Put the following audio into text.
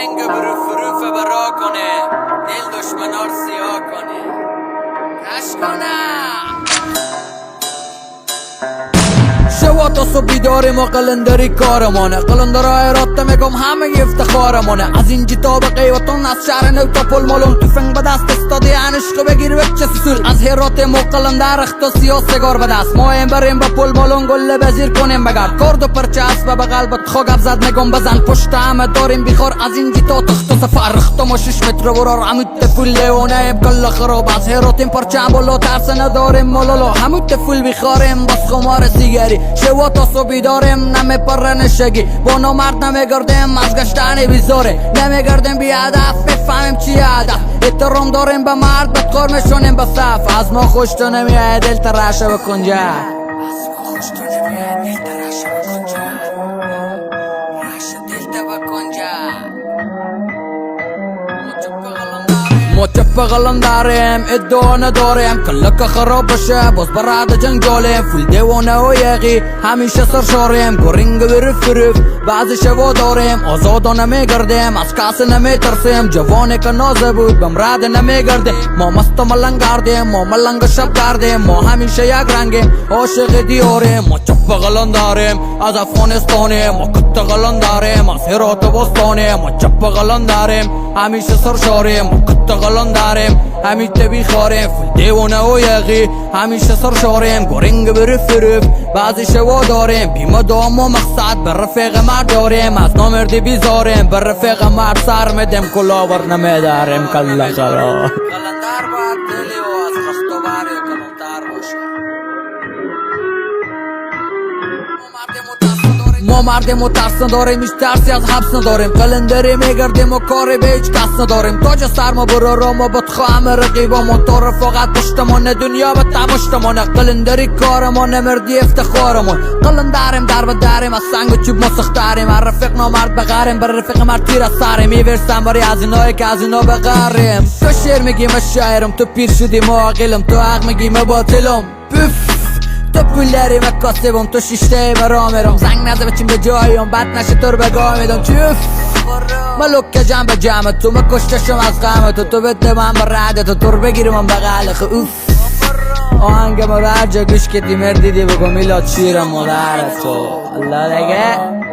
رنگ بروف برا کنه، دل دشمنار سیاه کنه، کش کنم شوا تا صبح بیداریم و قلندری کارمانه. قلندرهای راته میگم همه افتخارمانه. از این جیتا به قیوتون از شهر نو تا پل مالون تفنگ به دست استادی عشق بگیر وچه سسول. از هرات ما قلندر اختا سیاه سگار به دست ما این بریم به پل مالون گله بزیر کنیم بگرد کرد و پرچه اسب به قلبت خوگف زد میگم بزن پشت همه داریم بیخار. از این جیتا تخت و سفر رخت ما 6 متر ورار عمود تفول لیونه کل خراب. از هراتیم پرچه بالا ترس نداریم مالالو همود تفول بیخاریم بس خمار سیگاری. شوا تا صبح داریم نمیپره نشگی با نامرد نمیگردیم از گشتن بیزاره نمیگردیم بی هدف میفهمیم چی هدف. احترام داریم به مرد بدکار میشونیم به صف. از ما خوش تو نمیاد دل ترشه بکنجه، از ما خوش تو نمیاد دل ترشه بکنجه، رشه دل تا بکنجه. ما چپ غلم داریم ادعا نداریم کلک خراب بشه باز براد جنگ جالیم. فول دیوانه و یقی همیشه سرشاریم گرینگ برف بعضی شوا داریم آزادانه میگردیم از کسی نمیترسیم. جوانی که نازه بود بمرد نمیگردیم ما مست ملنگ گردیم ما ملنگ شب گردیم ما همیشه یک رنگیم عاشق دیاریم. ما چپ غلم داریم از افغانستانیم ما کت غلم داریم از هرات بستانیم ما چپ غلم داریم همیشه سرشاریم ما کت غلم داریم همیشه بیخاریم. فول دیوانه و یقی همیشه سرشاریم گرینگ برف بعضی شوا داریم بیمه دام و مقصد بر رفیق مرد داریم از نامردی بیزاریم بر رفیق مرد سر میدیم کلاور نمیداریم کلا خلا. قلندر باید دلی و از خست و بری کلندر باشه. ما مرد مترس نداریم هیچ ترسی از حبس نداریم. قلندری میگردیم و کاری به هیچ کس نداریم. تاج سر ما برو را ما بدخواهم رقیبا ما تا رفاقت پشتمانه دنیا به تمشتمانه. قلندری کارمانه مردی افتخارمون قلندریم در به دریم از سنگ و چوب ما سختریم. هر رفیق نامرد بغریم بر رفیق مرد تیر از سریم میورستم باری از اینایی که از اینا بغریم. تو شیر میگی من شاعرم تو پیر شدی ما عقلم تو حق میگی من باطلم تو پولری مکاسبم تو شیشته مرا میرم زنگ نزه بچیم به جایم بد نشه تو رو بگاه میدم چوف ملوک جمع به جمع تو مکشتشم از قمت تو بده من با رعدت تو رو بگیرم من بغلخ اوف آهنگ ما رجا گوش که دیمر دیدی بگو میلاد شیرم مادرت تو الله دیگه